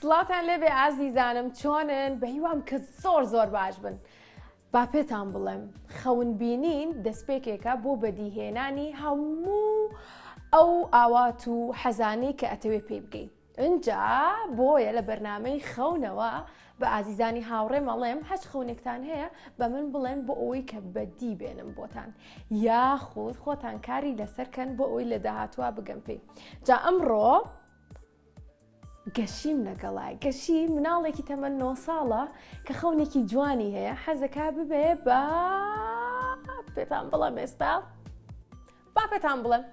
سڵاتان لێبێ ئازیزانم چۆنن بە هیوام کە زۆر باش بن. با پێتان بڵێم خەونبینین دەستپێکێکە بۆ بەدیهێنانی هەموو ئەو ئاوات و حەزانەی کە ئەتەوێ پێ بگەین. اینجا بۆیە لە بەرنامەی خەونەوە بە ئازیزانی هاوڕێ مەڵێم هەچ خەونێکتان هەیە بە من بڵێن بۆ ئەوەی کە بەدی بێنم بۆتان یاخود خۆتان کاری لەسەرکەن بۆ ئەوەی لە داهاتوە بگەم پێی. جا ئەمڕۆ گەشیم لەگەڵای گەشی مناڵێکی تەمەەن 9 ساڵە کە خەونێکی جوانی هەیە حەزەکە ببێ بە پێتان بڵێم ئێستا با پێتان بڵێم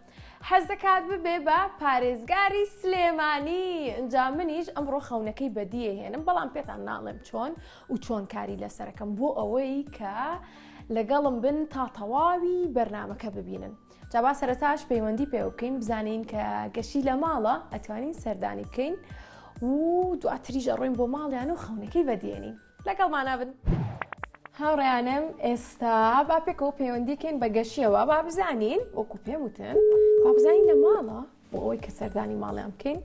حەزەکات ببێ بە پارێزگاری سلێمانی. اینجا منیش ئەمڕۆ خەونەکەی بەدیە هێنم بەڵام پێتان ناڵێم چۆن و چۆن کاری لەسەرەکەم بۆ ئەوەی کە لەگەڵم بن تا تەواوی بەرنامەکە ببینن. جا با سەرەتاش پەیوەندی پێ بکەین بزانین کە گەشی لە ماڵە ئەتوانین سەردانی بکەین و دواتریش ئەڕۆین بۆ ماڵیان و خەونەکەی بەدێنین. لەگەڵمانە بن. هاوڕێیانم ئێستا با پێکەوە پەیوەندیکەین بە گەشیەوە با بزانین وەکو پێم وتن با بزانین لە ماڵە بۆ ئەوەی کە سەردانی ماڵیان بکەین.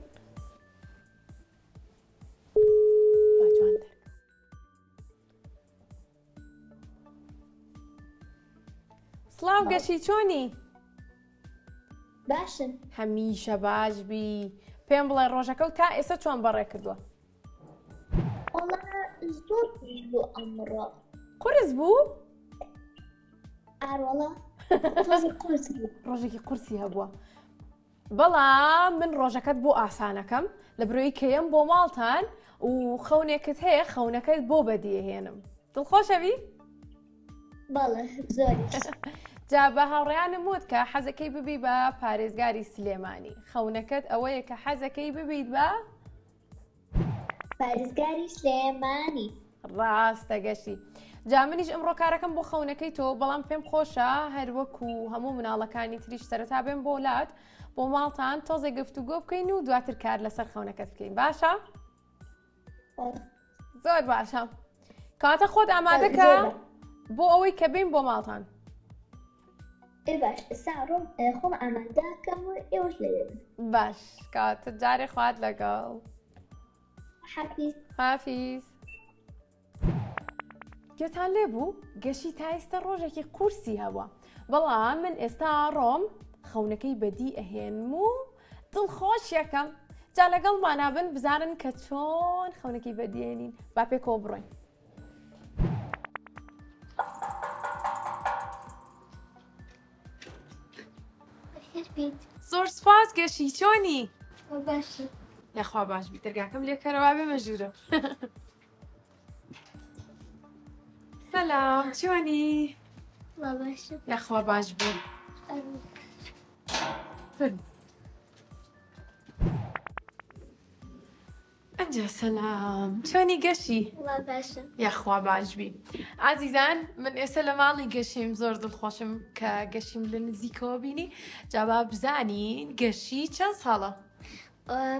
سڵاو گەشی چۆنی؟ باشن. هەمیشە باش بی. پێم بڵێ ڕۆژەکە و تا ئێستا چۆن بەڕێ کردووە؟ وەڵا زۆر پیش بوو ئەمڕۆ. قورس بوو؟ ئاروەڵا ڕۆژی قورس بوو. ڕۆژێکی قورسی هەبووە. بەڵام من ڕۆژەکەت بۆ ئاسانەکەم لە برۆی کەیەم بۆ ماڵتان و خەونێکت هەیە خەونەکەت بۆ بەدیهێنم. دڵخۆشەوی؟ بەڵێ زۆریش. جا بە هاوڕێیانم وت کە حەزەکەی ببی بە پارێزگاری سلێمانی. خەونەکەت ئەوەیە کە حەزەکەی ببیت بە پارێزگاری سلێمانی. ڕاستە گەشی. جا منیش ئەمڕۆ کارەکەم بۆ خەونەکەی تۆ بەڵام پێم خۆشە هەر وەکو هەموو مناڵەکانی تریش سەرەتا بێن بۆ لات بۆ ماڵتان تۆزێ گفتوگۆ بکەین و دواتر کار لەسەر خەونەکەت بکەین. باشە؟ زۆر باشە. کاتە خۆت ئامادەکە بۆ ئەوەی کە بین بۆ ماڵتان. باش ئێستا ڕۆم خۆم ئامادەکەم و ئێوەش لێ بن. باش کاتە جارێ خوات لەگەڵ. حافیز. حافیز. گوێتان لێ بوو گەشی تا ئێستا ڕۆژێکی قورسی هەبووە بەڵام من ئێستا ڕۆم خەونەکەی بەدی ئەهێنم و دڵخۆش یەکەم. جا لەگەڵمانە بن بزانن کە چۆن خەونەکەی بەدیێنین. با پێکەوە بڕۆین. زۆر سپاس گەشی چۆنی؟ باشە. یاخوا باش بی دەرگاکەم لێکەرەوە بێ مەژورە. سەلام چۆنی؟ باشە. یاخوا باش بوو. ئەنجا سەلام چۆنی گەشی؟ باشە. یاخوا باش بی. ئازیزان من ئێستا لە ماڵی گەشیم زۆر دڵخۆشم کە گەشیم لە نزیکەوە بینی. جا با بزانین گەشی چەند ساڵە؟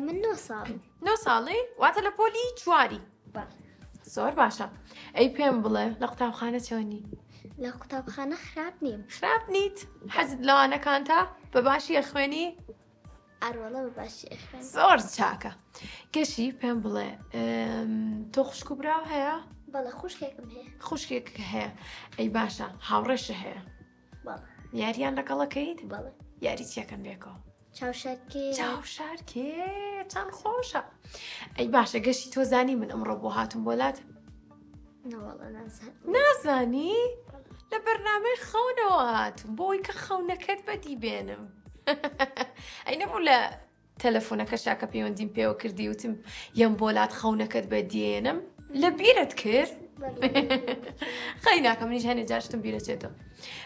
من 9 ساڵم. 9 ساڵی؟ واتە لە پۆلی چواری؟ زۆر باشە. ئەی پێم بڵێ لە قوتابخانە چۆنی؟ لە قوتابخانە خراپ نیم. خراپ نیت؟ حەزت لەوانەکان تا بە باشی ئەخوێنی؟ ئاروەڵە بە باشی ئەخوێن. زۆر چاکە. گەشی پێم بڵێ تۆ خوشک و براو هەیە؟ بەڵێ خوشکێکم هەیە. خوشکێک هەیە. ئەی باشە هاوڕێشە هەیە؟ بەڵێ. یاریان لەگەڵەکەیت؟ بەڵێ. یاری چیەکەن بێکەوە؟ چاوشارکێ. چاوشارکێ چەند خۆشە. ئەی باشە گەشی تۆ زانی من ئەمڕۆ بۆ هاتم بۆلات؟ نەوەڵە نازانم. نازانی؟ لە بەرنامەی خەونەوە هاتم بۆی کە خەونەکەت بەدی بێنم. ئەی نەبوو لە تەلەفۆنەکە شاکە پەیوەندیم پێوە کردی وتم یەم بۆلات خەونەکەت بەدیێنم لە بیرت کرد؟ خەی ناکەم منیش هەنێ جاشتم بیرەچێتەوە.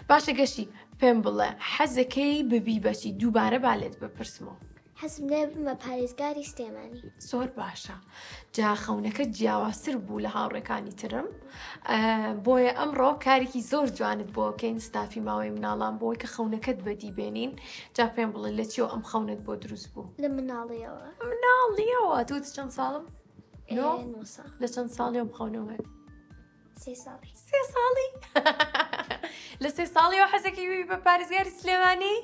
باشە گەشی پێم بڵێ حەزەکەی ببی بەچی دووبارە بالێت بپرسمەوە. حەزم لێ بم بە پارێزگاری سلێمانی. زۆر باشە. جا خەونەکە جیاوازتر بوو لە هاوڕێکانی ترم بۆیە ئەمڕۆ کارێکی زۆر جوانت بۆ کەین ستافی ماوەی مناڵان بۆی کە خەونەکەت بەدی بێنین. جا پێم بڵێ لە چیەوە ئەم خەونت بۆ دروست بوو؟ لە مناڵیەوە. مناڵیەوە توت چەند ساڵم؟ 9 ساڵ. لە چەند ساڵی ئەم خەونەوە؟ 3 ساڵی. 3 ساڵی؟ لە 3 ساڵیەوە حەزەکەی بە پارێزگاری سلێمانی؟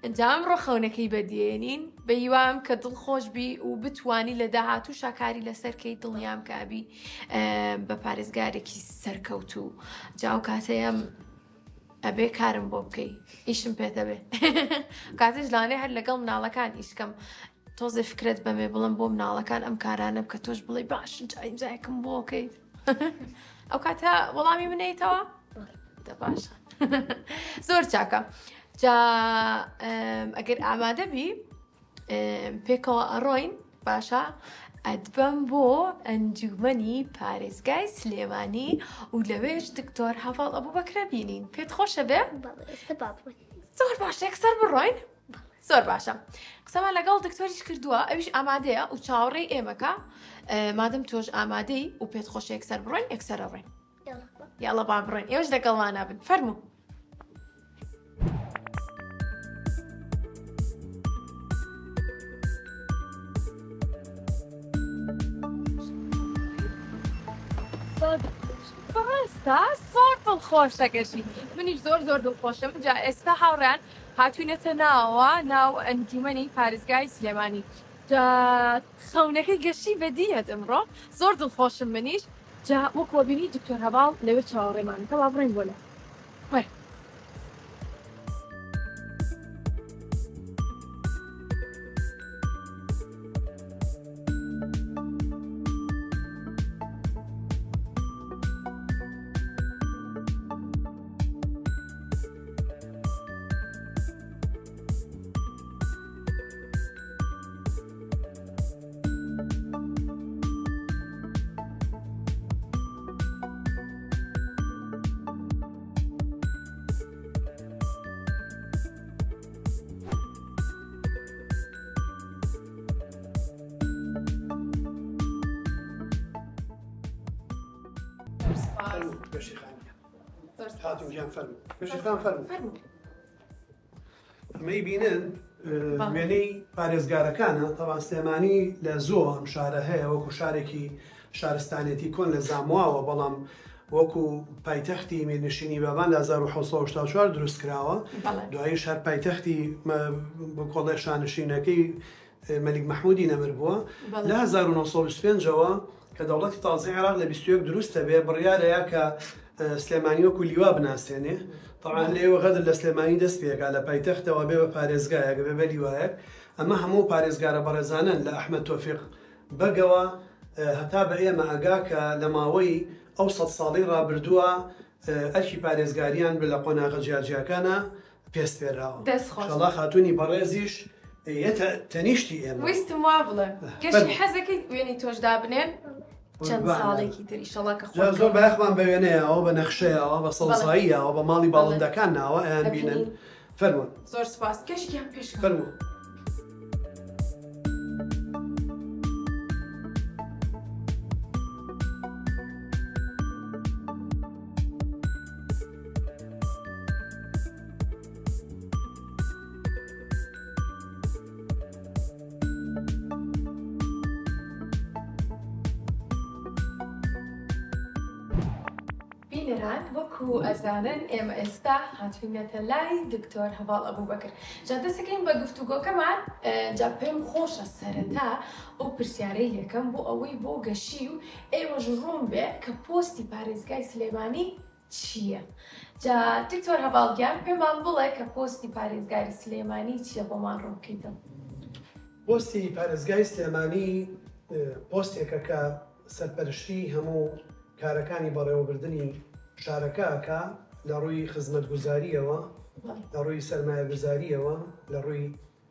ئەنجام ڕۆخەونەکەی بەدێنین بە هیوام کە دڵخۆش بی و بتوانی لە داهاتوو شاکاری لەسەرکەی دڵنیام کابی بە پارێزگارێکی سەرکەوت و جاو کاتەیەم ئەبێ کارم بۆ بکەی ئیشم پێتە بێ کاتێش لانێ هەر لەگەڵ مناڵەکان ئیشکەم تۆزێ فکرت بەمێ بڵم بۆ مناڵەکان ئەم کارانە بکە تۆش بڵێ باش ئیمزایەکەم بۆ بکەیت ئەو کاتە وەڵامی منەیتەوە دە باشە زۆر چاکە جا ئەگەر ئامادە بی پێکەوە ئەڕۆین باشە ئەدبەم بۆ ئەنجومەنی پارێزگای سلێمانی و لەوێش دکتۆر هەڤاڵ ئەبوبەکرە بینین پێت خۆشە بێ؟ زۆر باشە یەکسەر بڕۆین؟ زۆر باشە قسەمان لەگەڵ دکتۆریش کردووە ئەویش ئامادەیە و چاوەڕێی ئێمەکە مادەم تۆش ئامادەی و پێت خۆشە یەکسەر بڕۆین یەکسەر ئەڕۆین یاڵە با بڕۆین ئێوەش لەگەڵمانە بن فەرموو بەڕاستا زۆر دڵخۆش دەگەشی منیش زۆر دڵخۆشم جا ئێستا هاوڕێیان هاتوینەتە ناو ئەنجومەنی پارێزگای سلێمانی جا خەونەکەی گەشتی بەدیەت ئەمڕۆ زۆر دڵخۆشم منیش جا وەکوە بینی دکتۆر هەڤاڵ لەوێ چاوەڕێمان کە وا بڕۆین بۆ لە وەرە ئەمەی بینن وێنەی پارێزگارەکانە تەوان سلێمانی لە زۆ ئەم شارە هەیە وەکو شارێکی شارستانێتی کۆن لە زامواوە بەڵام وەکو پایتەختی میرنشینی بەبان لە 1984 دروست کراوە دوایی شار پایتەختی بۆ کۆڵێ شانشینەکەی مەلیک مەحموودی نەمر بووە لە 1925ەوە کە دەوڵەتی تازای عێراق لە 21 دروستە بێ بڕیارەیە کە سلێمانی وەکو لیوا بناسێنێ طبعا لێوە غەدر لە سلێمانی دەست پێکا لە پایتەختەوە بێ بە پارێزگایەک بێ بە لیوایەک ئەمە هەموو پارێزگارە بەڕێزانن لە ئەحمەد تۆفیق بەگەوە هەتا بە ئێمە ئەگا کە لە ماوەی ئەو 100 ساڵی ڕابردووە ئەرکی پارێزگاریان بە لە قۆناغە جیاجیەکانە پێستێراوە شەڵا خاتوونی بەڕێزیش تەنیشتی ئێمە ویستم وا بڵێ گەشتی حەزەکەی وێنی تۆش دابنێن چەند ساڵێکی تر ئیشەڵا کە زۆر بەیەخمان بە وێنەیەوە بە نەخشەیەوە بە سەڵساییەوە بە ماڵی باڵندەکان ناوە ئەیان بینن فەرمون زۆر سپاس کەشتیان پێش فەرمون بینەران وەکو ئەزانن ئێمە ئێستا هاتوینەتە لای دکتۆر هەڤاڵ ئەبوبەکر جا دەسەکەین بە گفتوگۆکەمان جا پێم خۆشە سەرەتا ئەو پرسیارەی یەکەم بۆ ئەوەی بۆ گەشی و ئێوەش ڕوون بێ کە پۆستی پارێزگای سلێمانی چییە؟ جا دکتۆر هەڤاڵگیان پێمان بڵێ کە پۆستی پارێزگای سلێمانی چییە بۆمان ڕوون بکەیتەوە؟ پۆستی پارێزگای سلێمانی پۆستێکە کە سەرپەرشتی هەموو کارەکانی بەڕێوەبردننی شارەکەکە لە ڕووی خزمەتگوزاریەوە لە ڕووی سەرمایەگوزاریەوە لە ڕووی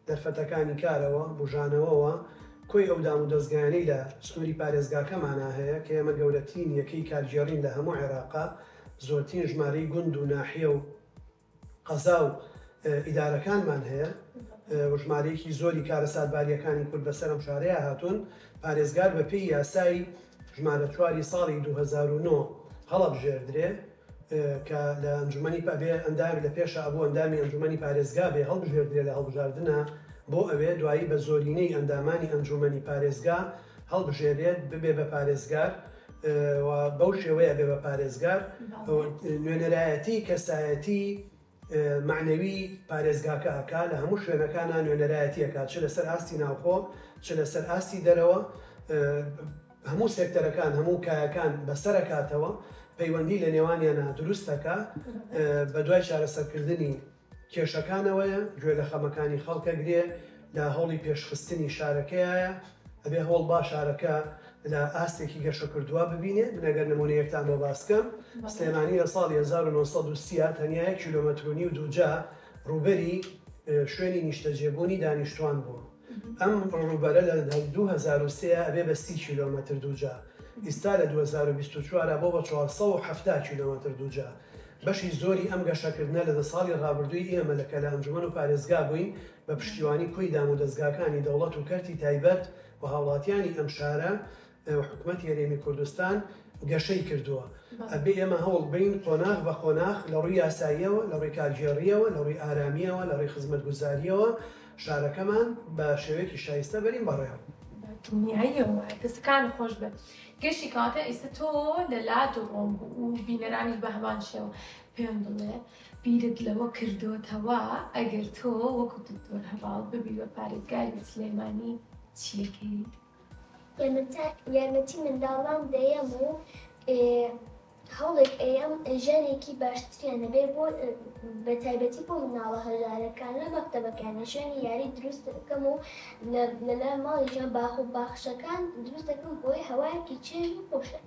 دەرفەتەکانی کارەوە بژانەوەەوە کۆی ئەو دام و دەستگایانەی لە سنووری پارێزگاکەمانە هەیە کە ئێمە گەورەترین یەکەی کارژێڕین لە هەموو عێراقا زۆرترین ژمارەی گوند و ناحیە و قەزا و ئیدارەکانمان هەیە ژمارەیەکی زۆری کارە سادباریەکانی کورد بەسەر ئەم شارەیە هاتوون پارێزگار بە پێی یاسایی ژمارە 4 ساڵی 2009 هەڵەبژێردرێ کە لە ئەنجومەنی بێ ئەندامی لە پێشە بۆ ئەندامی ئەنجومەنی پارێزگا بێ هەڵبژێردرێ لە هەڵبژاردنە بۆ ئەوێ دوایی بە زۆرینەی ئەندامانی ئەنجومەنی پارێزگا هەڵبژێرێت ببێ بە پارێزگار بەو شێوەیە بێ بە پارێزگار نوێنەرایەتی کەسایەتی معنەوی پارێزگاکە ئەکا لە هەموو شوێنەکانە نوێنەرایەتیەکە چ لەسەر ئاستی ناوخۆ چ لەسەر ئاستی دەرەوە هەموو سێکتەرەکان هەموو کایەکان بەسەرەکاتەوە پەیوەندی لە نێوانیانە دروستەکە بە دوای چارەسەرکردنی کێشەکانەوەیە گوێ لە خەمەکانی خەڵکە گرێ لە هەوڵی پێشخستنی شارەکەیە ئەبێ هەوڵ با شارەکە لە ئاستێکی گەشە کردووە ببینێ منەگەر نمونەیەکتان بۆ باسکەم سلێمانی لە ساڵی 1930 تەنیا 1.5 کیلۆمەتر و دووجا ڕوبەری شوێنی نیشتەجێبوونی دانیشتوان بوو ئەم ڕوبەرە لە 2003 ئەبێ بە 30 کیلۆمەتر دووجا ئێستا لە 2024 بۆ بە 470 کیلۆمەتر دووجا بەشی زۆری ئەم گەشەکردنە لە ساڵی ڕابردووی ئێمە لە کەلە ئەنجومەن و پارێزگا بووین بە پشتیوانی کوی دام و دەستگاکانی دەوڵەت و کەرتی تایبەت و هاوڵاتیانی ئەم شارە حکوومەت هێرێمی کوردستان گەشەی کردووە ئەبێ ئێمە هەوڵ بین قۆناغ بە قۆناغ لە ڕووی یاساییەوە لە ڕووی کارژێڕیەوە لە ڕووی ئارامیەوە لە ڕووی خزمەتگوزاریەوە شارەکەمان بە شێوەیەکی شایستە بەرین بەڕێوە دنیایەوە دەستەکان خۆش بێت گەشتی کاتە ئێستا تۆ لە لات و ڕۆم و بینەرانی بە هەمان شێوە پێم بڵێ بیرت لەوە کردوتەوە ئەگەر تۆ وەکو دکتۆر هەواڵ ببی بە پارێزگای سلێمانی چیەکەی؟ یارمەتی منداڵان دەیەم و هەوڵێک ئەم ژەرێکی باشتریانە بێ بۆ بە تایبەتی بۆ مناڵە هەژارەکان لە مەکتەبەکانە شوێنی یاری دروست دەکەم و لەلا ماڵیژە باخ و باخشەکان دروست دەکەم بۆی هەوایەکی چێژ و خۆشە.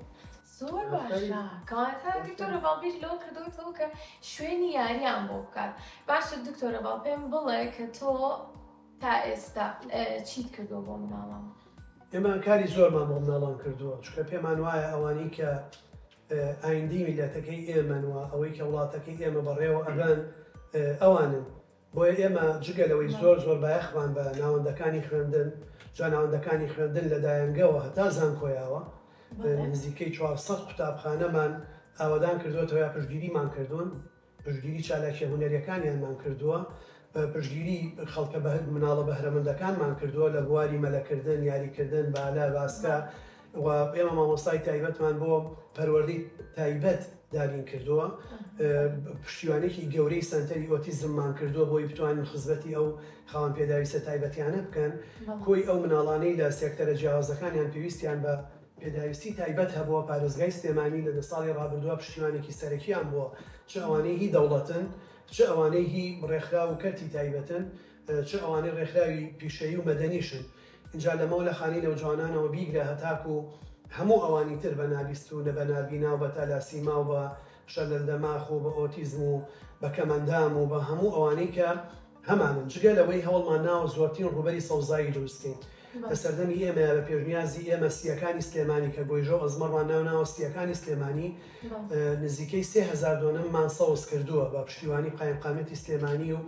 زۆر باشە کاتە دکتۆرە باڵبیر لەوە کردوتەوە کە شوێنی یاریان بۆ بکات. باشە دکتۆرە باڵ پێم بڵێ کە تۆ تا ئێستا چیت کردووە بۆ مناڵان؟ ئێمە کاری زۆرمان بۆ مناڵان کردووە چونکە پێمان وایە ئەوانی کە ئایندی میلەتەکەی ئێمەنوە ئەوەی کە وڵاتەکەی ئێمە بەڕێوە ئەبەن ئەوانن بۆیە ئێمە جگە لەوەی زۆر بایەخمان بە ناوەندەکانی خوێندن جا ناوەندەکانی خوێندن لە دایەنگەوە هەتا زانکۆیاوە نزیکەی 400 قوتابخانەمان ئاوادان کردوێتەوە یا پشتگیریمان کردوون پشتگیری چالاکیە هونەریەکانیانمان کردووە پشتگیری خەڵکە مناڵە بەهرەمەندەکانمان کردووە لە بواری مەلەکردن یاریکردن بالا باسکە و ئێمە مامۆستای تایبەتمان بۆ پەروەردەی تایبەت دابین کردووە پشتیوانێکی گەورەی سنتەری ئۆتیزممان کردووە بۆی بتوانین خزمەتی ئەو خاوەن پێداویستە تایبەتیانە بکەن کۆی ئەو مناڵانەی لە سێکتەرە جیاوازەکانیان پێویستیان بە پێداویستی تایبەت هەبووە پارێزگای سلێمانی لە ساڵی ڕابردووە پشتیوانێکی سەرەکیان بووە چ ئەوانەی هی دەوڵەتن چ ئەوانەی هی ڕێکخرا و کەرتی تایبەتن چ ئەوانەی ڕێکخراوی پیشەیی و مەدەنیشن اینجا لەمە لە خانی لەو جوانانەوە بیگرە هەتاکو هەموو ئەوانی تر بە نابیست و لە بە نابینا و بە تالاسیما و بە شەلل دەماخ و بە ئۆتیزم و بە کەمەندام و بە هەموو ئەوانەی کە هەمانن جگە لەوەی هەوڵمان ناوە زۆرترین ڕوبەری سەوزایی دروستکەین لە سەردەمی ئێمە بە پێشنیازی ئێمە سیەکانی سلێمانی کە گۆیژە ئەزمەڕوان ناوناوە سیەکانی سلێمانی نزیکەی 3000 دۆنەممان سەوز کردووە بە پشتیوانی قایمقامەتی سلێمانی و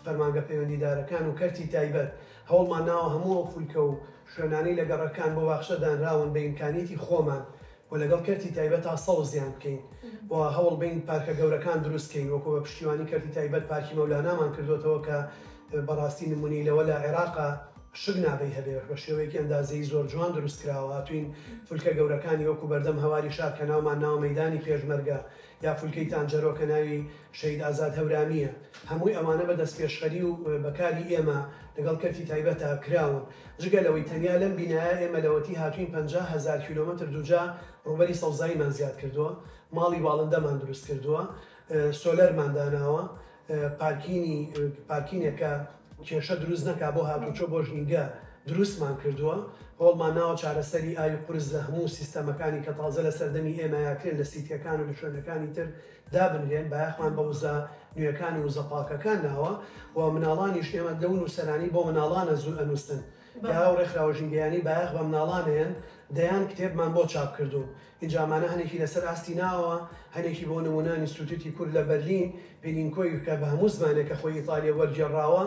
فەرمانگە پەیوەندیدارەکان و کەرتی تایبەت هەوڵمان ناوە هەموو فولکە و شوێنانی لە گەڕەکان بۆ باخشە دانراون بە ئیمکانیەتی خۆمان و لەگەڵ کەرتی تایبەت تا سەوزیان بکەین و هەوڵ بین پارکە گەورەکان دروستکەین وەکو بە پشتیوانی کەرتی تایبەت پارکی مەولانامان کردوتەوە کە بەڕاستی نمونەی لەوە لە عێراقا شگ نابێ هەبێ بە شێوەیەکی ئەندازەی زۆر جوان دروست کراوە هاتوین فولکە گەورەکانی وەکو بەردەم هەواری شار کە ناومان ناو مەیدانی پێشمەرگە یا فولکەی تانجەرۆ کە ناوی شەید ئازاد هەورامیە هەمووی ئەمانە بە دەست پێشخەری و بەکاری ئێمە لەگەڵ کەرتی تایبەتە کراون جگە لەوەی تەنیا لەم بینایە ئێمە لەوەتی هاتوین 50,000 کیلۆمەتر دووجا ڕوبەری سەوزاییمان زیاد کردووە ماڵی باڵندەمان دروست کردووە سۆلەرمان داناوە پارکینێکە کێشە دروست نەکا بۆ هاتوچۆ بۆ ژینگە دروستمان کردووە هۆڵمان ناوە چارەسەری ئاوی قورس لە هەموو سیستەمەکانی کە تازە لە سەردەمی ئێمە یاکرێن لە سیتیەکان و لە شوێنەکانی تر دابنرێن بایەخمان بە وزە نوێەکانی وزە پاکەکان ناوە و مناڵانیش ئێمە لەو نووسەرانی بۆ مناڵانە زوو ئەنووسن یا ڕێکخراوە ژینگەیانی بایەخ بە مناڵانەیەن دەیان کتێبمان بۆ چاپ کردو اینجامانە هەنێکی لەسەر ئاستی ناوە هەنێکی بۆ نمونە ئینستیتوتی کورد لە بەرلین پێلینکۆی کە بە هەموو زمانێکە خۆی ئیتالیا وەرگێڕاوە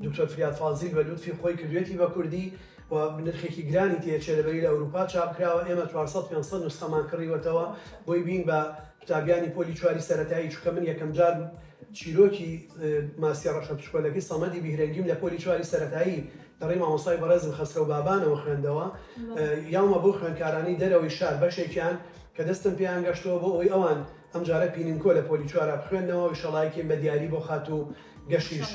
دکتۆر فریاد فازیل بە لوتفی خۆی کردوێتی بە کوردی و نرخێکی گرانی تێچێ لەبەری لە ئەوروپا چاپکراوە ئێمە 400-500 نوسخەمان کڕیوەتەوە بۆی بین بە قوتابیانی پۆلی چواری سەرەتایی چووکە من یەکەم جار چیرۆکی ماسی ڕەشە پشکۆلەکەی سەمەدی بیهرەنگیم لە پۆلی چواری سەرەتایی دەڕێ مامۆستای بەڕێزم خەسرە و بابانەوە خوێندەوە یاومە بۆ خوێندکارانی دەرەوەی شار بەشێکیان کە دەستم پێیان گەشتەوە بۆ ئەوەی ئەوان ئەم جارە پینینکۆ لە پۆلی چوارە بخوێنەوە و شەڵایەکی بە دیاری بۆ خات و گەشتیش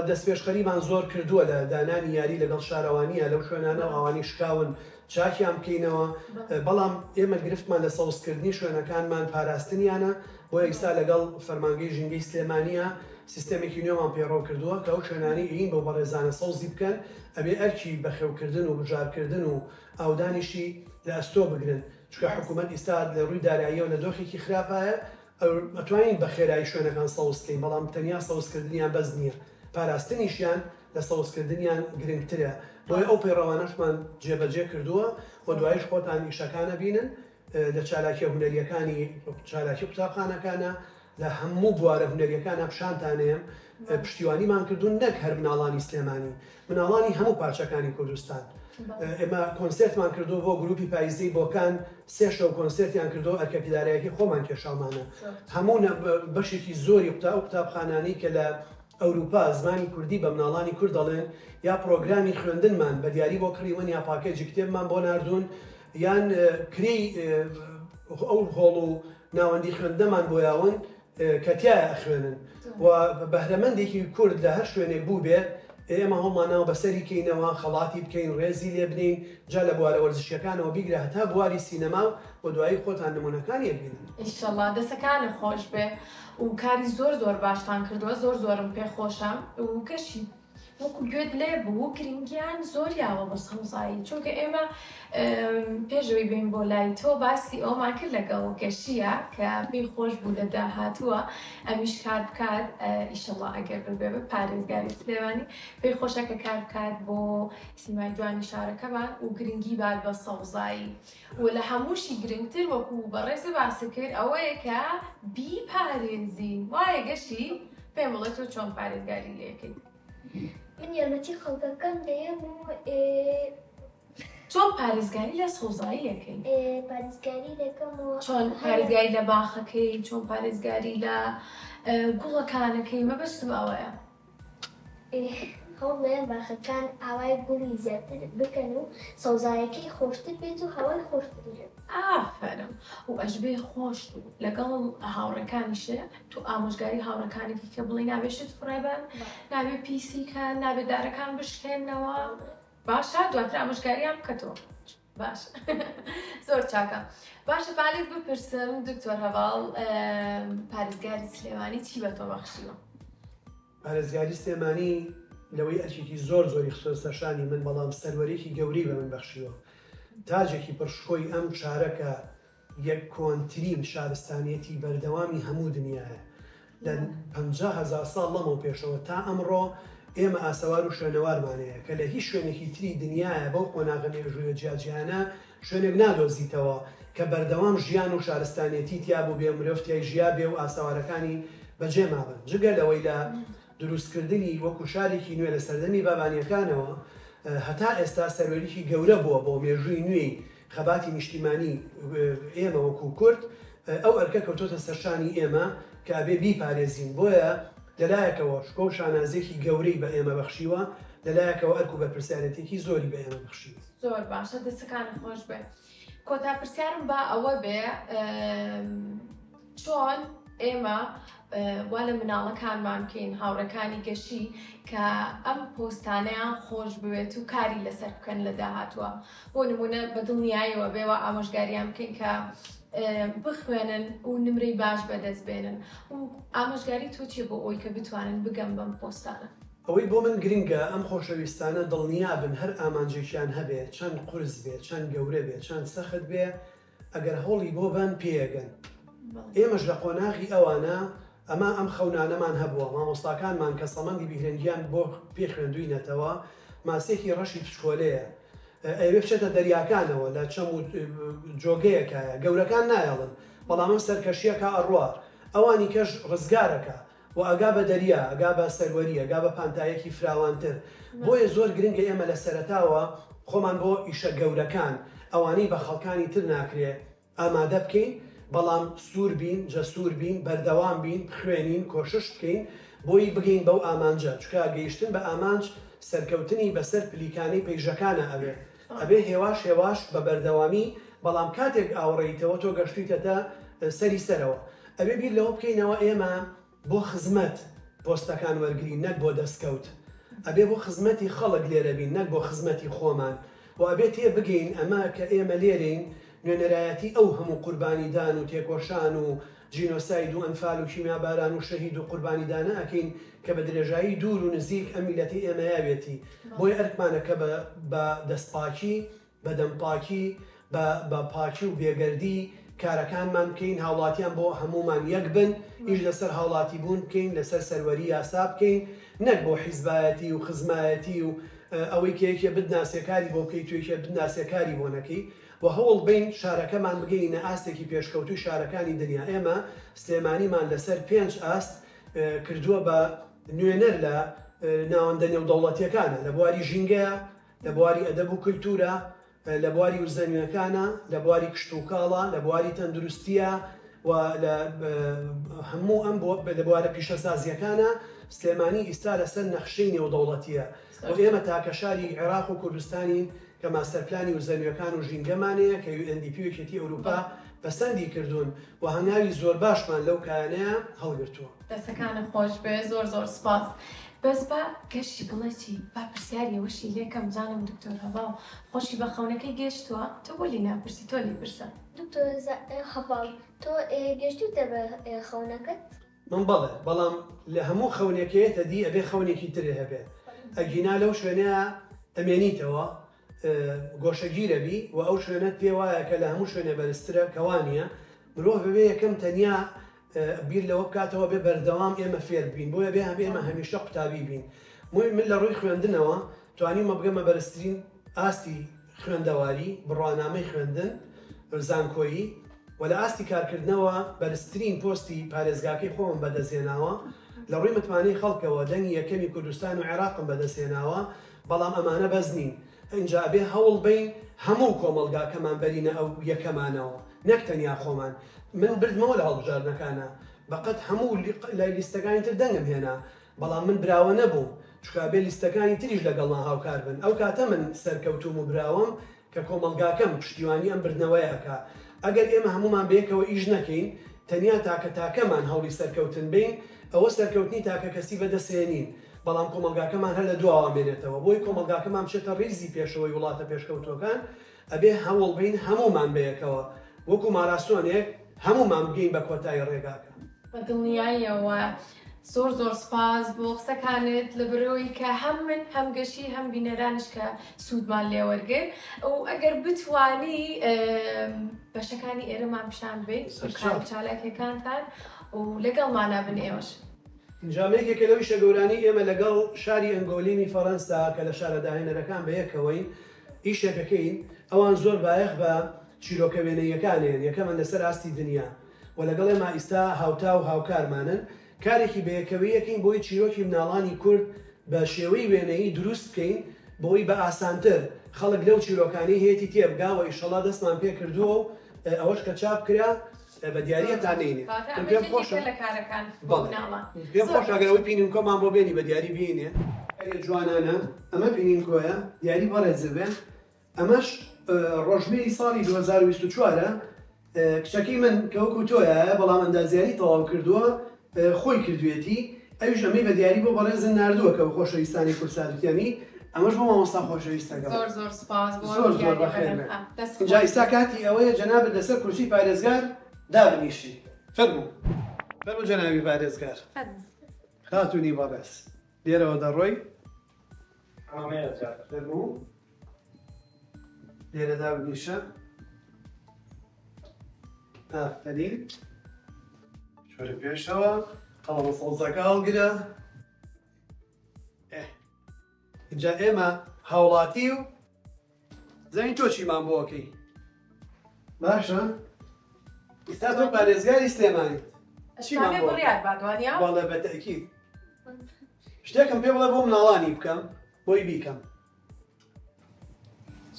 دەست پێشخەریمان زۆر کردووە لە دانانی یاری لەگەڵ شارەوانیە لەو شوێنانە ئەوانی شکاون چاکیان بکەینەوە بەڵام ئێمە گرفتمان لە سەوزکردنی شوێنەکانمان پاراستنیانە بۆ ئێستا لەگەڵ فەرمانگەی ژینگەی سلێمانیە سیستەمێکی نوێمان پێڕۆ کردووە کە ئەو شوێنانی ئین بۆ بەڕێزانە سەوزی بکەن ئەبێ ئەرکی بەخێوکردن و بژارکردن و ئاودانیشی لە ئەستۆ بگرن چکە حکوومەت ئێستا لە ڕووی داراییەوە لە دۆخێکی خراپایە ئەتوانین بە خێرایی شوێنەکان سەوزکەین بەڵام تەنیا سەوزکردنیان بەس نییە پاراستنیشیان لە سەوزکردنیان گرنگترە بۆی ئەو پەیڕەوانەشمان جێبەجێ کردووە و دوایش خۆتان ئیشەکانە بینن لە چالاکیە هونەریەکانی چالاکی قوتابخانەکانە لە هەموو بوارە هونەریەکانە پیشانتانەیەم پشتیوانیمان کردوون نەک هەر مناڵانی سلێمانی مناڵانی هەموو پارچەکانی کوردستان ئێمە کۆنسرتمان کردو بۆ گروپی پاییزەی بۆکان سێ شەو کۆنسرتیان کردو ئەرکە پیدارایەکی خۆمان کێشاومانە هەموو بەشێکی زۆری قوتابخانانی کە لە ئەوروپا زمانی کوردی بە مناڵانی کورد دەڵێن یا پرۆگرامی خوێندنمان بە دیاری بۆ کڕیون یا پاکێجی کتێبمان بۆ ناردوون یان کری ئەو هۆڵ و ناوەندی خوێندەمان بۆ یاون کە تایە ئەخوێنن و بەهرەمەندێکی کورد لە هەر شوێنێک بوو بێت ئێمە هەڵمانەوە بەسەری کەینەوە خەڵاتی بکەین ڕێزی لێ بنین جا لە بوارە وەرزشیەکانەوە بیگرە هەتا بواری سینەما و دوایی خۆتان نمونونەکانی ببینن. ئینشەڵڵا دەستەکانت خۆش بێ و کاری زۆر باشتان کردووە زۆرم پێخۆشە و کەشی وەکو گوێت لێ بوو گرنگیان زۆر یاوە بە سەوزایی چونکە ئێمە پێشەوەی بین بۆ لای تۆ باسی ئەومان کرد لەگەڵ کەشیە کە پێی خۆش بوو لە داهاتووە ئەمیش کار بکات ئیشەڵڵا ئەگەر ببێ بە پارێزگاری سلێمانی پێی خۆشە کە کار بکات بۆ سیمای جوانی شارەکەمان و گرنگی بات بە سەوزایی و لە هەمووشی گرنگتر وەکو بەڕێزە باسی کرد ئەوەیە کە بیپارێزین وایە گەشی پێم بڵێ تۆ چۆن پارێزگاری لێکرد. من یارمەتی خەڵکەکەم دەیەم و چۆن پارێزگاری لە سەوزایی یەکەین؟ پارێزگاری دەکەم و چۆن پارێزگاری لە باخەکەی چۆن پارێزگاری لە گوڵەکانەکەی مەبەستم ئەوەیە هەوڵێن باخەکان ئاوای گوڵی زیاتر بکەن و سەوزایەکەی خۆشتر بێت و هەوای خۆشتر بێت. ئافرم و ئەژبێ خۆش لەگەڵ هاوڕەکانیشە تو ئامۆژگاری هاوڕەکانێکی کە بڵێ نابێشت فڕێبن نابێ پیسیکە نابێت دارەکان بشکێنەوە باشە دواتر ئامۆژگاریان بکەتەوە باش زۆر چاکە باشە بالێت بپرسم دکتۆر هەواڵ پارێزگاری سلێمانی چی بە تۆ بەخشیوە؟ پارێزگاری سلێمانی لەوەی ئەرکێکی زۆری خسۆسەشانی من بەڵام سەروەرێکی گەوری بە من بەخشیوە تاجێکی پرشخۆی ئەم شارەکە یەک کۆنترین شارستانیەتی بەردەوامی هەموو دنیاە لە 50,000 ساڵ لەمەوە پێشەوە تا ئەمڕۆ ئێمە ئاسەوار و شوێنەوارمانەیە کە لە هیچ شوێنێکی تری دنیاە بەو قۆناغە مێژوویە جیاجیانە شوێنێک نادۆزیتەوە کە بەردەوام ژیان و شارستانیەتی تیا بوو بێ مرۆڤتیای ژیا بێ و ئاسەوارەکانی بەجێ مابن جگە لەوەی لە دروستکردنی وەکو شارێکی نوێ لە سەردەمی بابانیەکانەوە هەتا ئێستا سەروەریکی گەورە بووە بۆ مێژووی نوێی خەباتی نیشتیمانی ئێمە وەکو کورد ئەو ئەرکە کەوتۆتە سەرشانی ئێمە کە ئەبێ بیپارێزین بۆیە لەلایەکەوە شکۆ و شانازێکی گەورەی بە ئێمە بەخشیوە لەلایەکەوە ئەرک و بەرپرسیارەتێکی زۆری بە ئێمە بەخشیوە. زۆر باشە دەستەکان خۆش بێ کۆتا پرسیارم با ئەوە بێ چۆن ئێمە وا لە مناڵەکانمان بکەین هاوڕەکانی گەشی کە ئەم پۆستانەیان خۆش بوێت و کاری لەسەر بکەن لە داهاتوە بۆ نمونە بەدڵنیایەوە بێوە ئامۆژگاریان بکەین کە بخوێنن و نمرەی باش بەدەست بێنن و ئامۆژگاری تۆ چیە بۆ ئەوی کە بتوانن بگەم بەم پۆستانە؟ ئەوەی بۆ من گرنگە ئەم خۆشەویستانە دڵنیابن هەر ئامانجێکیان هەبێت چەند قورس بێت چەند گەورە بێت چەند سەخت بێ ئەگەر هەوڵی بۆ بەن پێگەن ئێمەش لە قۆناغی ئەوانە ئەمە ئەم خەونانەمان هەبووە مامۆستاکانمان کە سەمەندی بیهێنگیان بۆ پێخوێندووینەتەوە ماسێکی ڕەشی پشکۆلەیە ئەوێ بچێتە دەریاکانەوە لە چەم و جۆگەیەکایە گەورەکان نایەڵن بەڵام ئەم سەرکەشیەکە ئەڕوا ئەوانی کەش ڕزگارەکە و ئەگا بە دەریا ئەگا بە سەروەری ئەگا بە پانتایەکی فراوانتر بۆیە زۆر گرنگە ئێمە لە سەرەتاوە خۆمان بۆ ئیشە گەورەکان ئەوانەی بە خەڵکانی تر ناکرێ ئامادە بکەین بەڵام سوور بین جەسوور بین بەردەوام بین خوێنین کۆشش بکەین بۆی بگەین بەو ئامانجە چکە گەیشتن بە ئامانج سەرکەوتنی بەسەر پلیکانەی پەیژەکانە ئەبێ هێواش بە بەردەوامی بەڵام کاتێک ئاوڕێیتەوە تۆ گەشتیتە تا سەری سەرەوە ئەبێ بیر لەوە بکەینەوە ئێمە بۆ خزمەت پۆستەکان وەرگین نەک بۆ دەستکەوت ئەبێ بۆ خزمەتی خەڵک لێرە بین نەک بۆ خزمەتی خۆمان و ئەبێ تێ بگەین ئەمە کە ئێمە لێرەین نوێنەرایەتی ئەو هەموو قوربانیدان و تێکۆشان و جینۆساید و ئەنفال و کیمیاباران و شەهید و قوربانیدانە ئەکەین کە بە درێژایی دوور و نزیک ئەم میلەتی ئێمە یاوێتی بۆی ئەرکمانە کە بە دەستپاکی بە دەمپاکی بە پاکی و بێگەردی کارەکانمان بکەین هاوڵاتیان بۆ هەمومان یەک بن ئیش لەسەر هاوڵاتی بوون بکەین لەسەر سەروەری یاسا بکەین نەک بۆ حیزبایەتی و خزمایەتی و ئەوەی کەیەکێ بدناسیەکاری بۆ بکەیت توێکێ بدناسیەکاری بۆ نەکەی و هەوڵ بین شارەکەمان بگەینە ئاستێکی پێشکەوتوی شارەکانی دنیا ئێمە سلێمانیمان لەسەر 5 ئاست کردووە بە نوێنەر لە ناوەندە نێودەوڵەتیەکانە لە بواری ژینگەیە لە بواری ئەدەب و کولتورە لە بواری وزەنوێکانە لە بواری کشت و کاڵە لە بواری تەندروستیە و لە هەموو ئەم لە بوارە پیشەسازیەکانە سلێمانی ئیستا لەسەر نەخشەی نێودەوڵەتیە و ئێمە تاکە شاری عێراق و کوردستانین کە ماستەرپلانی وزەنوێکان و ژینگەمانەیە کە UNDP و یەکێتی ئەوروپا بەسەندی کردوون و هەنگاوی زۆر باشمان لەو کارانەیە هەڵگرتووە. دەستەکانە خۆش بێ زۆر زۆر سپاس. بەس بە گەشتی بڵێتی با پرسیاری وەشی لێکەم جانم دکتۆر هەواڵ خۆشی بە خەونەکەی گەشتووە تۆ بۆ لی ناپرسی تۆ لی پرسە. دکتۆر هەواڵ تۆ گەشتوتە بە خەونەکەت؟ من بەڵێ بەڵام لە هەموو خەونێکەیەتە دی ئەبێ خەونێکی ترێ هەبێت ئەگینا لەو شوێنەیە ئەمێنیتەوە گۆشەگیرە بی و ئەو شوێنەت پێ وایە کە لە هەموو شوێنە بەرزترە کەوانە مرۆڤ ببێ یەکەم تەنیا بیر لەوە بکاتەوە بێ بەردەوام ئێمە فێر بین بۆیە بێ ئێمە هەمیشە قوتابی بین من لە ڕووی خوێندنەوە توانیمە بگەمە بەرزترین ئاستی خوێندەواری بڕوانامەی خوێندن زانکۆیی و لە ئاستی کارکردنەوە بەرزترین پۆستی پارێزگاکەی خۆم بەدەستێناوە لە ڕووی متمانەی خەڵکەوە دەنگی یەکەمی کوردستان و عێراقم بەدەستێناوە بەڵام ئەمانە بەز نین اینجا بێ هەوڵ بین هەموو کۆمەلگاکەمان بەرینە ئەو یەکەمانەوە نەک تەنیا خۆمان من بردمەوە لە هەڵبژاردنەکانە بەقەت هەموو لای لیستەکانی تر دەنگم هێنا بەڵام من براوە نەبووم چکە بێ لیستەکانی تریش لەگەڵمان هاوکار بن ئەو کاتە من سەرکەوتوم و براوەم کە کۆمەلگاکەم پشتیوانی ئەم بردنەوەی ئەکا ئەگەر ئێمە هەمومان بەیەکەوە ئیش نەکەین تەنیا تاکەمان هەوڵی سەرکەوتن بین ئەوە سەرکەوتنی تاکە کەسی بەدەستێنین بەڵام کۆمەلگاکەمان هەر لە دواوە مێنێتەوە بۆی کۆمەلگاکەمان بچێتە ڕیزی پێشەوەی وڵاتە پێشکەوتوەکان ئەبێ هەوڵ بین هەمومان بەیەکەوە وەکو ماراسۆنێک هەمومان بگەین بە کۆتایی ڕێگاکە بە دڵنیاییەوە زۆر زۆر سپاس بۆ قسەکانت لە بەرەوەی کە هەم من هەم گەشی هەم بینەرانش کە سوودمان لێوەرگرت و ئەگەر بتوانی بەشەکانی ئێرەمان پیشان بێت چالاکیەکانتان و لەگەڵمانە بن ئێوەش. ئینجامەیەکێکە لەوی شەگەورانی ئێمە لەگەڵ شاری ئەنگۆلینی فەڕەنسا کە لە شارە داهێنەرەکان بەیەکەوەین ئیشێکەکەین ئەوان زۆر بایەخ بە چیرۆکە وێنەیەکانێن یەکەمان لەسەر ئاستی دنیا و لەگەڵ ئێمە ئیستا هاوتا و هاوکارمانن کارێکی بەیەکەوەیەکەین بۆی چیرۆکی مناڵانی کورد بە شێوەی وێنەیی دروست بکەین بۆی بە ئاسانتر خەڵک لەو چیرۆکانی هەیەی تێبگا و ئیشەڵا دەستمان پێ کردووە و ئەوەش کە چاپ کرا بە دیاریەتان نینێ پێم خۆشە ئەگەرەوەی پینینکۆمان بۆ بێنی بە دیاری بینێ جوانانە ئەمە پینینکۆیە دیاری بەڕێزە بێن ئەمەش ڕۆژمێری ساڵی 2024 کچەکەی من کە وەکو تۆیە بەڵام ئەندازیاری تەواو کردووە خۆی کردوێتی ئەویش ئەمەی بە دیاری بۆ بەڕێزن نردووە کە خۆشەویستانی کورسادوتیانی ئەمەش بۆ مامۆستا خۆشەویستەکە زۆر زۆر سپاس زۆر بەخێر اینجا ئیستا کاتی ئەوەیە جەنابەت لەسەر کورسی پارێزگار دابنیشی فەرموو جەنابی پارێزگار خاتونی بەڕێز لێرەوە دەڕۆی فەرموو لێرە دابنیشە ئافرین شوەرە پێشەوە قەڵەمە سەوزەکە هەڵگرە اینجا ئێمە هاوڵاتی و زەین تۆ چیمان بۆکەی باشە ئێستا تۆ پارێزگاری سلێمانیت چیمان بۆ بەڵێ بەتەکید شتێکم پێ بڵێ بۆ مناڵانی بکەم بۆی بیکەم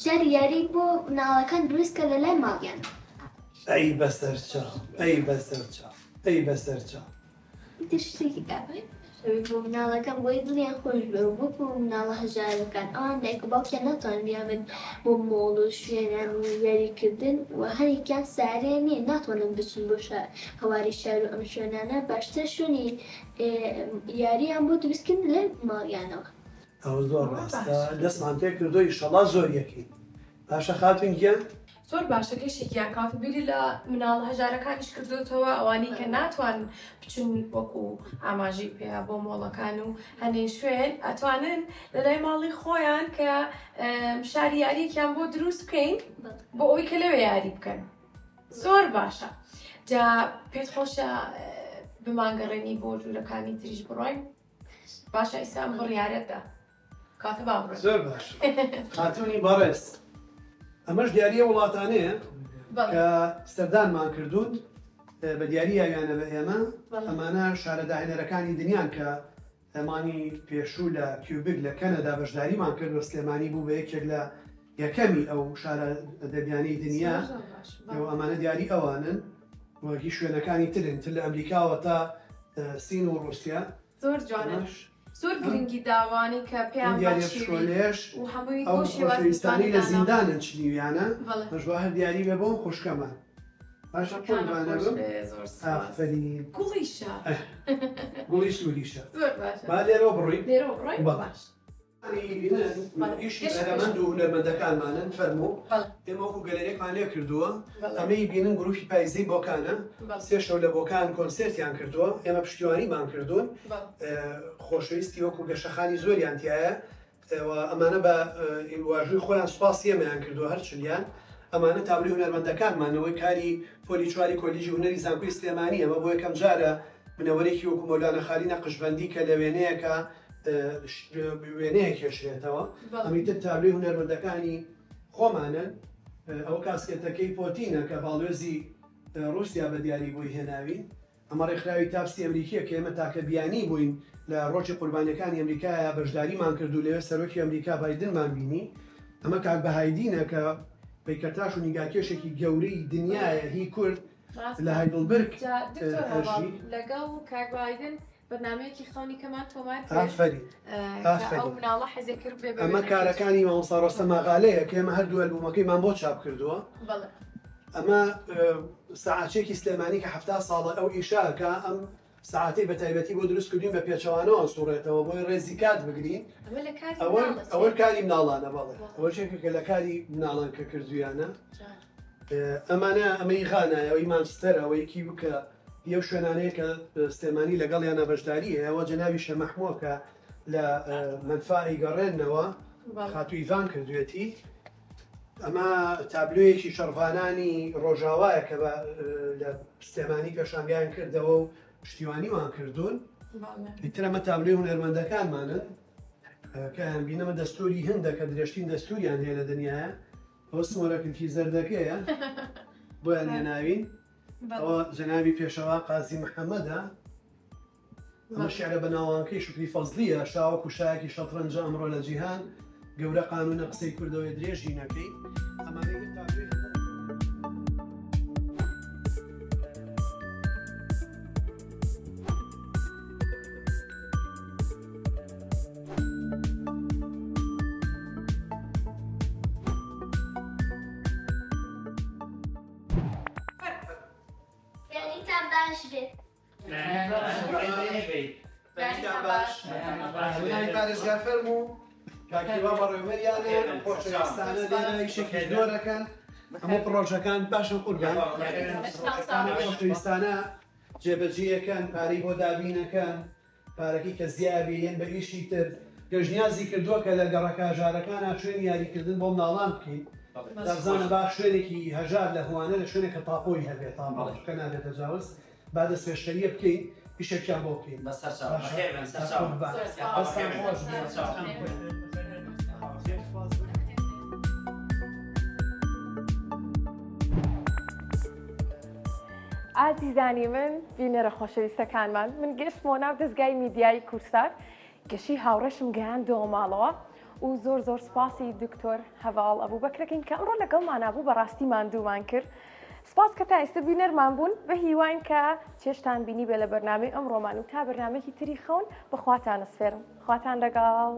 شاری یاری بۆ مناڵەکان دروستکە لە لای ماڵیان ئەی بەسەرچاو ئەی بەسەرچاو ئەی بەسەرچاو بۆ مناڵەکان بۆی دڵیان خۆش بێ و بۆکو مناڵە هەژارەکان ئەوان دایک و باوکیان ناتوانن بیامن بۆ مۆڵ و شوێنیان و یاریکردن و هەریکیان سارەیان نییە ناتوانن بچن بۆ هەواری شار و ئەم شوێنانە باشتر شوێنی یاریان بۆ دروستکردن لە ماڵیانەوە. ئەو زۆر ڕاستە دەستمان پێ کردو ئینشەڵا زۆر یەکەین. باشە خاتون گیان؟ زۆر باشە گەشتێکیان کاتە بیری لە مناڵ هەژارەکانیش کردوتەوە ئەوانی کە ناتوان بچن وەکو ئاماژی پێیا بۆ مۆڵەکان و هەنێ شوێن ئەتوانن لە لای ماڵی خۆیان کە شاری یاریێکیان بۆ دروست بکەین بۆ ئەوی کە لەوێ یاری بکەن. زۆر باشە. جا پێت خۆشە بمانگەڕێنی بۆ جوورەکانی تریش بڕۆین؟ باشە ئیسان بڕیارەتدا کاتە با بڕۆین. زۆر باش. خاتونی بەڕێز. ئەمەش دیاریە وڵاتانەیە کە سەردانمان کردوون بە دیاری یاویانە بە ئێمە ئەمانە شارە داهێنەرەکانی دنیان کە ئەمانی پێشوو لە کیوبک لە کەنەدا بەشداریمان کرد و سلێمانی بوو بە یەکێک لە یەکەمی ئەو شارە دەبیانەی دنیا ئەمانە دیاری ئەوانن وەکی شوێنەکانی ترن تر لە ئەمریکاوە تا سین و رووسیا. زۆر جوانش زۆر گرنگی داوانی کە پێیان شۆلێش ئەو خۆشەویستانی لە زیندانن چنیویانە مەژوا هەر دیاری بێ بۆم خوشکەمان باشە پۆلبانە بم ئافرین گوڵی سووریشە با لێرەوە بڕۆین باش ئیشی بەرەمەند و هونەرمەندەکانمانن فەرموو ئێمە وەکو گەلەرێکمان لێ کردووە ئەمەی بینن گروپی پایزەی بۆکانە سێ شەو لە بۆکان کۆنسێرتیان کردووە ئێمە پشتیوانیمان کردوون خۆشەویستی وەکو گەشەخانی زۆریان تایە ئەمانە بە واژووی خۆیان سوپاسی ئێمەیان کردووە هەر چلیان ئەمانە تابلوی هونەرمەندەکانمانەوەی کاری پۆلی چواری کۆلیژی هونەری زانکۆی سلێمانی ئەمە بۆ یەکەم جارە بنەوەرێکی وەکو مەولانە خالی نەقشبەندی کە لە وێنەیەکە وێنەیە کێشێتەوە ئەمیتر تابلوی هونەرمەندەکانی خۆمانن ئەو کاسکێتەکەی پۆتینە کە باڵێزی رووسیا بە دیاری بۆی هێناوی ئەمە ڕێکخراوی تاپسی ئەمریکیە کە ئێمە تاکە بیانی بووین لە ڕۆژی قوربانیەکانی ئەمریکایە بەشداریمان کردو لەوێ سەرۆکی ئەمریکا بایدنمان بینی ئەمە کاک بەهایدینە کە پەیکەرتاش و نیگاکێشێکی گەورەی دنیایە هی کورد لە هایدڵبرگ لەگەڵ کاک بایدن بەنامەیەکی خەونی کەمان تۆمار ئەو مناڵە حەزێ کرد بێ ئەمە کارەکانی مامۆستا ڕۆستە ماغالەیە کە ئێمە هەردوو ئەلبومەکەیمان بۆ چاپ کردووە ئەمە سەعاتێکی سلێمانی کە 70 ساڵە ئەو ئیشاکە ئەم ساعتەی بە تایبەتی بۆ دروست کردین بە پێچەوانەوە سوڕێتەوە بۆی ڕێزی کات بگرین ئەوە کاری مناڵانە بەڵێ ئەوە شێکە لە کاری مناڵان کە کردویانە ئەمانە ئەمەی غانایە ئەوەی مانچستەر ئەوەیەکی بکە یەو شوێنانەیە کە سلێمانی لەگەڵیانە بەشداریە ئەوە جەناوی شەمەحمووەکە لە منفعی گەڕێنەوە خاتوویڤان کردوێتی ئەمە تابلوویەکی شەڕڤانانی ڕۆژاوایە کە لە سلێمانی پێشانگیان کردەوە و پشتیوانیمان کردوون ئیتر ئەمە تابلوی هونەرمەندەکانمانن کە بینەمە دەستوری هەندە کە درێژترین دەستوریان هەیە لە دنیاە ئەوە سمۆرەکلکی زەردەکەیە بۆیان هێناوین ئەوە جەنابی پێشەوا قازی محەممەدە ئەمە شیعرە بەناوانکەی شکری فەزلیە شاوەکو شایەکی شەترەنجە ئەمڕۆ لە جیهان گەورە قانونە قسەی کوردەوەی درێژی نەکەی ئەمانەی پارێزگار فەرموو کاکیوا بەڕێوەبەریانە خۆشەویستانە لێرە ئیشێکی زۆرەکەن هەموو پڕۆژەکان باشن قوربان خۆشەویستانە جێبەجێیەکەن پارەی بۆ دابینەکەن پارەکەی کە زیابێن بە ئیشی تر گەژنیازی کردووە کە لە گەڕەکە ژارەکانە شوێنی یاریکردن بۆ مناڵان بکەین دەبزانە با شوێنێکی هەژار لە هوانە لە شوێنێکە تاپۆی هەبێت تاڵکە نابێتە جاوز با دەست پێشەریە بکەین پیشێکیان بۆ بکەین ئازیزانی من بینەرە خۆشەویستەکانمان من گەشتمەوە ناو دەستگای میدیای کورسار گەشی هاوڕێشم گەیاندەوە ماڵەوە و زۆر سپاسی دکتۆر هەڤاڵ ئەبوو بەکرەکەین کە ئەمڕۆ لەگەڵمان نبوو بەڕاستی ماندوومان کرد سپاس کە تا ئێستا بینەرمان بوون بە هیوان کە چێشتان بینی بێ لە بەرنامەی ئەمڕۆمان و تا بەرنامێکی تری خەون بەخواتانە سفێرم خواتان لەگەڵ